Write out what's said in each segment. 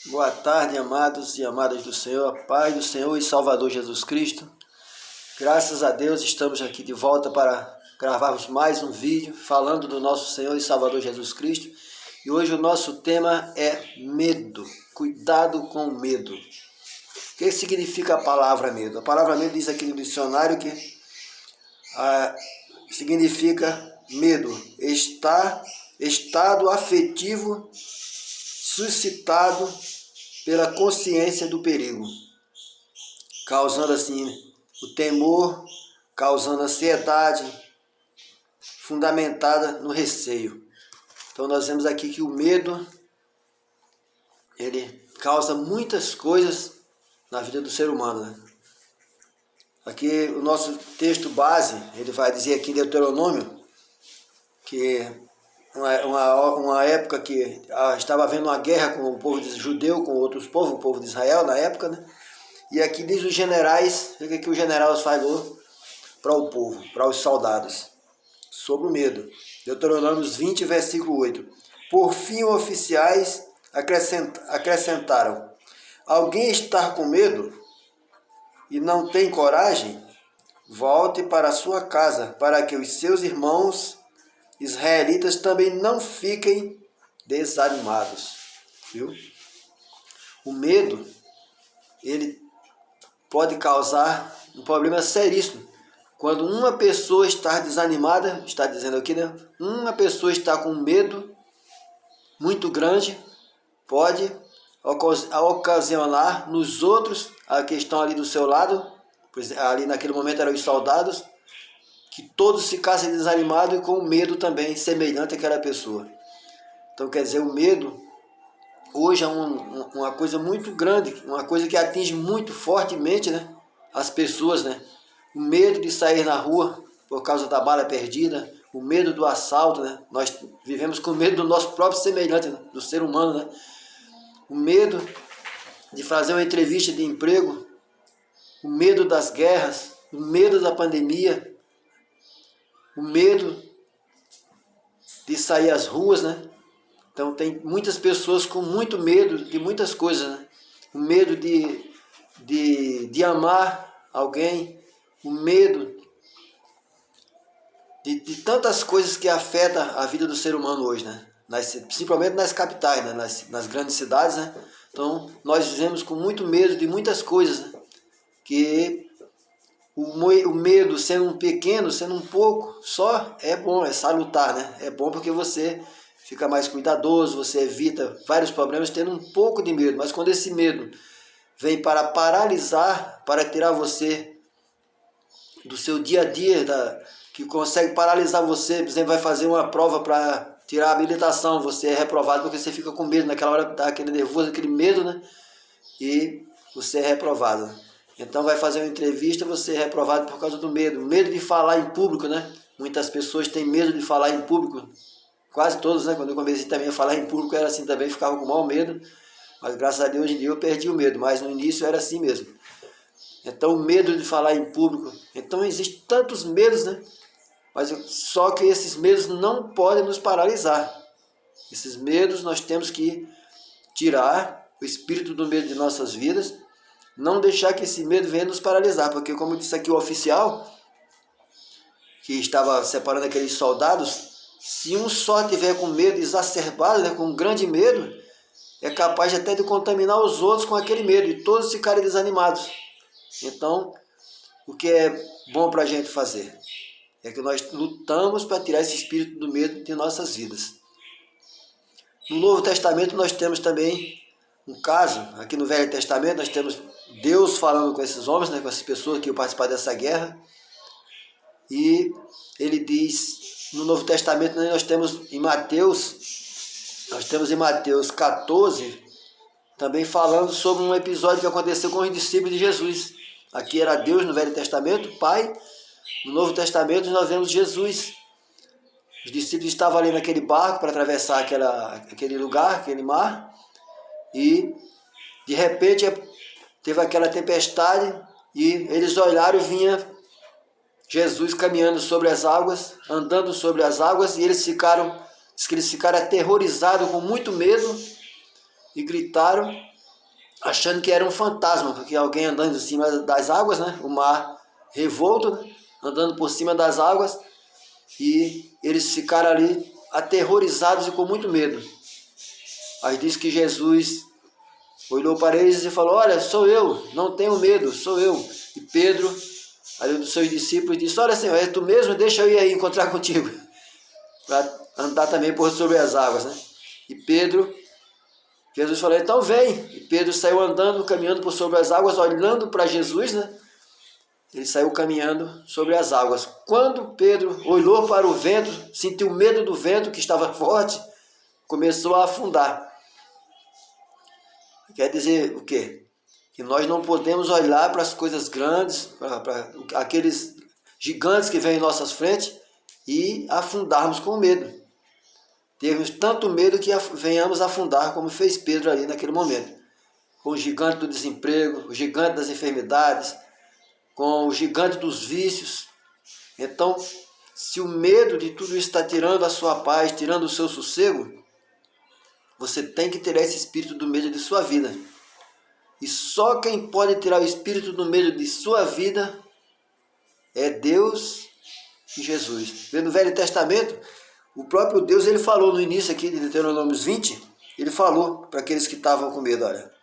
Boa tarde, amados e amadas do Senhor, a paz do Senhor e Salvador Jesus Cristo. Graças a Deus estamos aqui de volta para gravarmos mais um vídeo falando do nosso Senhor e Salvador Jesus Cristo. E hoje o nosso tema é medo, cuidado com o medo. O que significa a palavra medo? A palavra medo diz aqui no dicionário que significa medo, estado afetivo suscitado pela consciência do perigo, causando assim o temor, causando ansiedade, fundamentada no receio. Então nós vemos aqui que o medo, ele causa muitas coisas na vida do ser humano, né? Aqui o nosso texto base, ele vai dizer aqui em Deuteronômio, que uma época que estava havendo uma guerra com o povo judeu, com outros povos, o povo de Israel na época, né? E aqui diz os generais, o que o general falou para o povo, para os soldados, sobre o medo. Deuteronômio 20, versículo 8. Por fim, oficiais acrescentaram: alguém está com medo e não tem coragem? Volte para a sua casa, para que os seus irmãos israelitas também não fiquem desanimados. Viu? O medo, ele pode causar um problema seríssimo. Quando uma pessoa está desanimada, está dizendo aqui, né? Uma pessoa está com medo muito grande, pode ocasionar nos outros, a que estão ali do seu lado, pois ali naquele momento eram os soldados, que todos ficassem desanimados e com medo também, semelhante àquela pessoa. Então, quer dizer, o medo hoje é uma coisa muito grande, uma coisa que atinge muito fortemente, né, as pessoas, né? O medo de sair na rua por causa da bala perdida, o medo do assalto, né? Nós vivemos com medo do nosso próprio semelhante, né? Do ser humano, né? O medo de fazer uma entrevista de emprego, o medo das guerras, o medo da pandemia, o medo de sair às ruas, né? Então tem muitas pessoas com muito medo de muitas coisas, né? O medo de amar alguém, o medo de tantas coisas que afetam a vida do ser humano hoje, né? Principalmente nas capitais, né? Nas grandes cidades, né? Então nós vivemos com muito medo de muitas coisas, né? Que o medo, sendo um pequeno, sendo um pouco, só é bom, é salutar, né? É bom porque você fica mais cuidadoso, você evita vários problemas tendo um pouco de medo. Mas quando esse medo vem para paralisar, para tirar você do seu dia a dia, que consegue paralisar você, por exemplo, vai fazer uma prova para tirar a habilitação, você é reprovado porque você fica com medo, naquela hora dá aquele nervoso, aquele medo, né? E você é reprovado. Então vai fazer uma entrevista, você é reprovado por causa do medo. Medo de falar em público, né? Muitas pessoas têm medo de falar em público. Quase todos, né? Quando eu comecei também a falar em público, era assim também, ficava com mau medo. Mas graças a Deus, hoje em dia eu perdi o medo. Mas no início era assim mesmo. Então o medo de falar em público. Então existem tantos medos, né? Mas só que esses medos não podem nos paralisar. Esses medos nós temos que tirar o espírito do medo de nossas vidas. Não deixar que esse medo venha nos paralisar, porque como disse aqui o oficial, que estava separando aqueles soldados, se um só tiver com medo exacerbado, né, com um grande medo, é capaz até de contaminar os outros com aquele medo, e todos ficarem desanimados. Então, o que é bom para a gente fazer? É que nós lutamos para tirar esse espírito do medo de nossas vidas. No Novo Testamento nós temos também um caso, aqui no Velho Testamento nós temos Deus falando com esses homens, né, com essas pessoas que iam participar dessa guerra. E ele diz, no Novo Testamento nós temos em Mateus 14, também falando sobre um episódio que aconteceu com os discípulos de Jesus. Aqui era Deus no Velho Testamento, Pai. No Novo Testamento nós vemos Jesus. Os discípulos estavam ali naquele barco para atravessar aquele lugar, aquele mar. E de repente teve aquela tempestade e eles olharam e vinha Jesus caminhando sobre as águas, andando sobre as águas, e eles ficaram aterrorizados, com muito medo, e gritaram achando que era um fantasma, porque alguém andando em cima das águas, né? O mar revolto, né? Andando por cima das águas, e eles ficaram ali aterrorizados e com muito medo. Aí diz que Jesus olhou para eles e falou: olha, sou eu, não tenho medo, sou eu. E Pedro, ali um dos seus discípulos, disse: olha, Senhor, é tu mesmo? Deixa eu ir aí encontrar contigo, para andar também por sobre as águas, né? E Pedro, Jesus falou: então vem. E Pedro saiu andando, caminhando por sobre as águas, olhando para Jesus, né? Ele saiu caminhando sobre as águas. Quando Pedro olhou para o vento, sentiu medo do vento que estava forte, começou a afundar. Quer dizer o quê? Que nós não podemos olhar para as coisas grandes, para aqueles gigantes que vêm em nossas frentes e afundarmos com medo. Termos tanto medo que venhamos afundar, como fez Pedro ali naquele momento. Com o gigante do desemprego, o gigante das enfermidades, com o gigante dos vícios. Então, se o medo de tudo isso está tirando a sua paz, tirando o seu sossego, você tem que tirar esse espírito do medo de sua vida. E só quem pode tirar o espírito do medo de sua vida é Deus e Jesus. No Velho Testamento, o próprio Deus, ele falou no início aqui de Deuteronômio 20, ele falou para aqueles que estavam com medo: olha,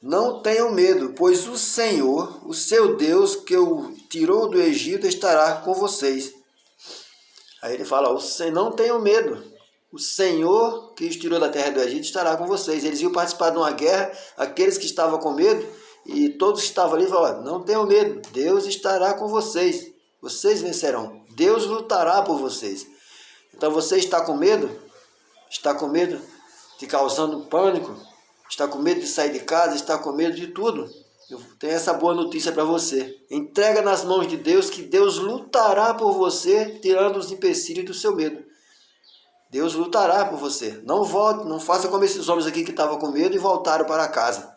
não tenham medo, pois o Senhor, o seu Deus, que o tirou do Egito, estará com vocês. Aí ele fala: não tenham medo, o Senhor que os tirou da terra do Egito estará com vocês. Eles iam participar de uma guerra, aqueles que estavam com medo, e todos que estavam ali falaram: não tenham medo, Deus estará com vocês, vocês vencerão, Deus lutará por vocês. Então você está com medo? Está com medo de causando pânico? Está com medo de sair de casa? Está com medo de tudo? Eu tenho essa boa notícia para você. Entrega nas mãos de Deus, que Deus lutará por você, tirando os empecilhos do seu medo. Deus lutará por você. Não volte, não faça como esses homens aqui que estavam com medo e voltaram para casa.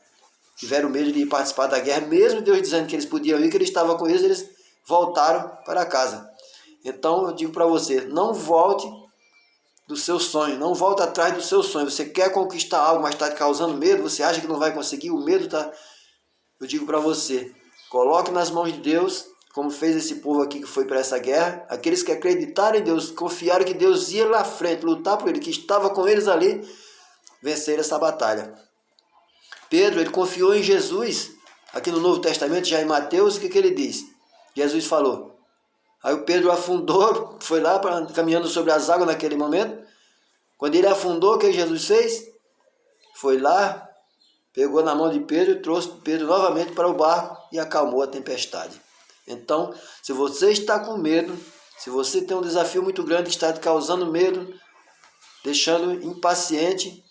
Tiveram medo de ir participar da guerra, mesmo Deus dizendo que eles podiam ir, que ele estava com eles voltaram para casa. Então eu digo para você: não volte do seu sonho, não volta atrás do seu sonho. Você quer conquistar algo, mas está te causando medo, você acha que não vai conseguir, o medo está... Eu digo para você, coloque nas mãos de Deus, como fez esse povo aqui que foi para essa guerra, aqueles que acreditaram em Deus, confiaram que Deus ia lá à frente, lutar por ele, que estava com eles ali, vencer essa batalha. Pedro, ele confiou em Jesus, aqui no Novo Testamento, já em Mateus, o que ele diz? Jesus falou. Aí o Pedro afundou, foi lá caminhando sobre as águas naquele momento. Quando ele afundou, o que Jesus fez? Foi lá, pegou na mão de Pedro e trouxe Pedro novamente para o barco e acalmou a tempestade. Então, se você está com medo, se você tem um desafio muito grande que está te causando medo, deixando impaciente,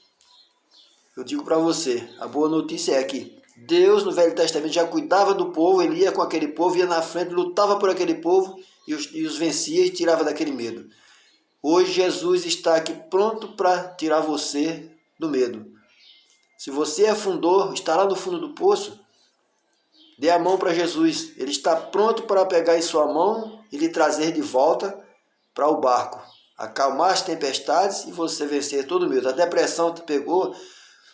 eu digo para você, a boa notícia é que Deus no Velho Testamento já cuidava do povo, ele ia com aquele povo, ia na frente, lutava por aquele povo e os vencia e tirava daquele medo. Hoje Jesus está aqui pronto para tirar você do medo. Se você afundou, está lá no fundo do poço, dê a mão para Jesus. Ele está pronto para pegar em sua mão e lhe trazer de volta para o barco. Acalmar as tempestades e você vencer todo o medo. A depressão te pegou,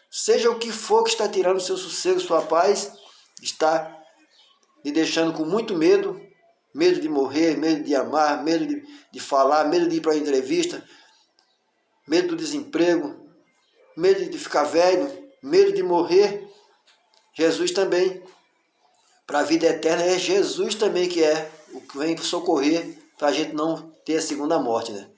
seja o que for que está tirando seu sossego, sua paz, está lhe deixando com muito medo. Medo de morrer, medo de amar, medo de falar, medo de ir para a entrevista, medo do desemprego, medo de ficar velho, medo de morrer. Jesus também, para a vida eterna, é Jesus também que é o que vem socorrer para a gente não ter a segunda morte, né?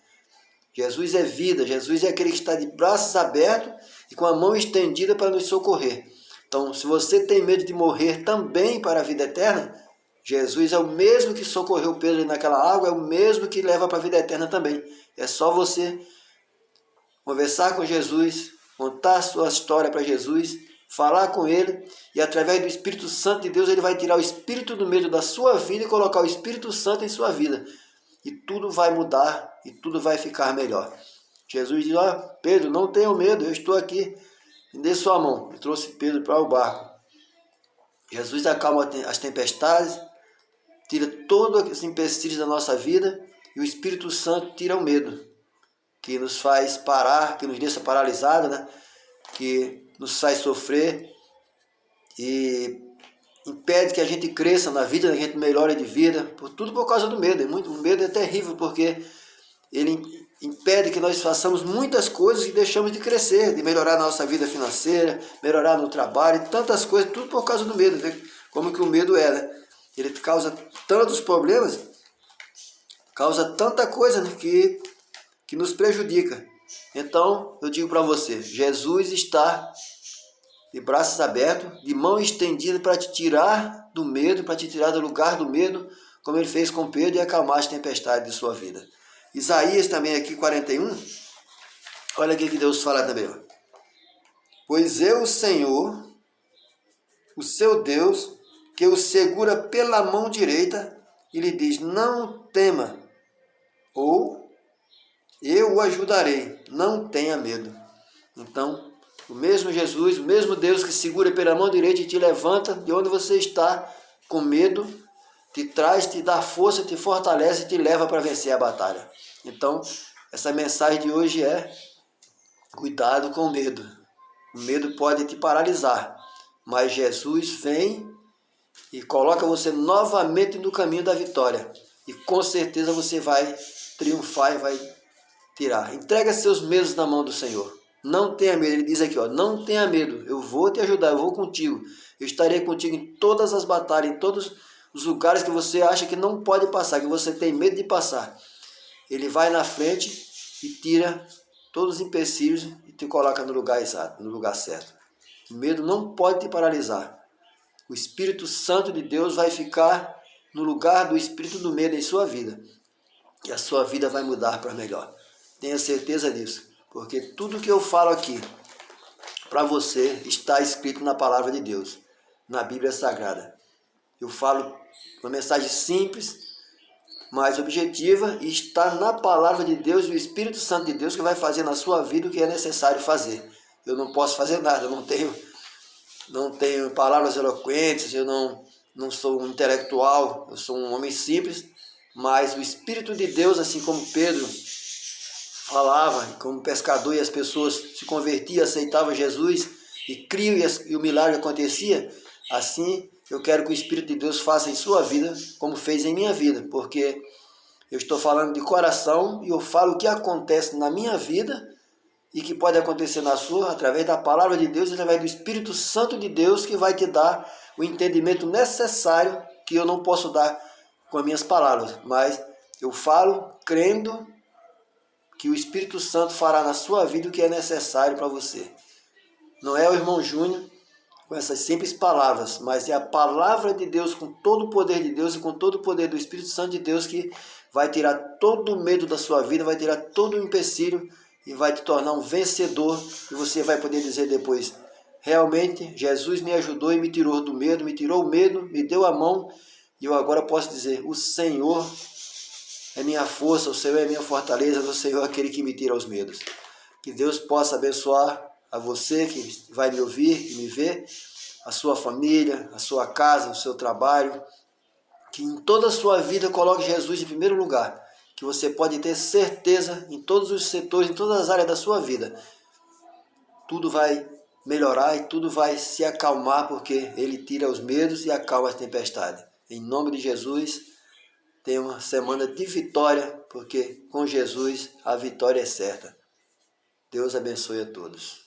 Jesus é vida, Jesus é aquele que está de braços abertos e com a mão estendida para nos socorrer. Então, se você tem medo de morrer também para a vida eterna, Jesus é o mesmo que socorreu Pedro naquela água, é o mesmo que leva para a vida eterna também. É só você conversar com Jesus, contar a sua história para Jesus, falar com Ele, e através do Espírito Santo de Deus, Ele vai tirar o espírito do medo da sua vida e colocar o Espírito Santo em sua vida. E tudo vai mudar e tudo vai ficar melhor. Jesus diz: ó, Pedro, não tenha medo, eu estou aqui, me dê sua mão. E trouxe Pedro para o barco. Jesus acalma as tempestades, tira todos os empecilhos da nossa vida, e o Espírito Santo tira o medo, que nos faz parar, que nos deixa paralisado, né? que nos faz sofrer e impede que a gente cresça na vida, que a gente melhore de vida, tudo por causa do medo. O medo é terrível, porque ele impede que nós façamos muitas coisas e deixamos de crescer, de melhorar a nossa vida financeira, melhorar no trabalho, tantas coisas, tudo por causa do medo, né? Como que o medo é, né? Ele causa tantos problemas, causa tanta coisa, né, que nos prejudica. Então, eu digo para você, Jesus está de braços abertos, de mão estendida para te tirar do medo, para te tirar do lugar do medo, como ele fez com Pedro, e acalmar as tempestades de sua vida. Isaías também aqui 41, olha aqui que Deus fala também. Ó. Pois eu, o Senhor, o seu Deus, que o segura pela mão direita e lhe diz, não tema, ou eu o ajudarei, não tenha medo. Então, o mesmo Jesus, o mesmo Deus que segura pela mão direita e te levanta de onde você está com medo, te traz, te dá força, te fortalece e te leva para vencer a batalha. Então, essa mensagem de hoje é cuidado com o medo. O medo pode te paralisar, mas Jesus vem e coloca você novamente no caminho da vitória. E com certeza você vai triunfar e vai tirar. Entrega seus medos na mão do Senhor. Não tenha medo. Ele diz aqui, ó, não tenha medo. Eu vou te ajudar, eu vou contigo. Eu estarei contigo em todas as batalhas, em todos os lugares que você acha que não pode passar, que você tem medo de passar. Ele vai na frente e tira todos os empecilhos e te coloca no lugar exato, no lugar certo. O medo não pode te paralisar. O Espírito Santo de Deus vai ficar no lugar do espírito do medo em sua vida. E a sua vida vai mudar para melhor. Tenha certeza disso. Porque tudo que eu falo aqui para você está escrito na palavra de Deus, na Bíblia Sagrada. Eu falo uma mensagem simples, mas objetiva, e está na palavra de Deus e o Espírito Santo de Deus que vai fazer na sua vida o que é necessário fazer. Eu não posso fazer nada, eu não tenho palavras eloquentes, eu não sou um intelectual, eu sou um homem simples, mas o Espírito de Deus, assim como Pedro falava, como pescador, e as pessoas se convertiam, aceitavam Jesus e criam e o milagre acontecia, assim eu quero que o Espírito de Deus faça em sua vida, como fez em minha vida, porque eu estou falando de coração e eu falo o que acontece na minha vida e que pode acontecer na sua, através da palavra de Deus, através do Espírito Santo de Deus, que vai te dar o entendimento necessário que eu não posso dar com as minhas palavras, mas eu falo crendo que o Espírito Santo fará na sua vida o que é necessário para você. Não é o irmão Júnior com essas simples palavras, mas é a palavra de Deus com todo o poder de Deus e com todo o poder do Espírito Santo de Deus que vai tirar todo o medo da sua vida, vai tirar todo o empecilho e vai te tornar um vencedor, e você vai poder dizer depois, realmente Jesus me ajudou e me tirou do medo, me tirou o medo, me deu a mão, e eu agora posso dizer, o Senhor é minha força, o Senhor é minha fortaleza, o Senhor é aquele que me tira os medos. Que Deus possa abençoar a você que vai me ouvir e me ver, a sua família, a sua casa, o seu trabalho, que em toda a sua vida coloque Jesus em primeiro lugar, que você pode ter certeza em todos os setores, em todas as áreas da sua vida, tudo vai melhorar e tudo vai se acalmar, porque Ele tira os medos e acalma as tempestades. Em nome de Jesus, tenha uma semana de vitória, porque com Jesus a vitória é certa. Deus abençoe a todos.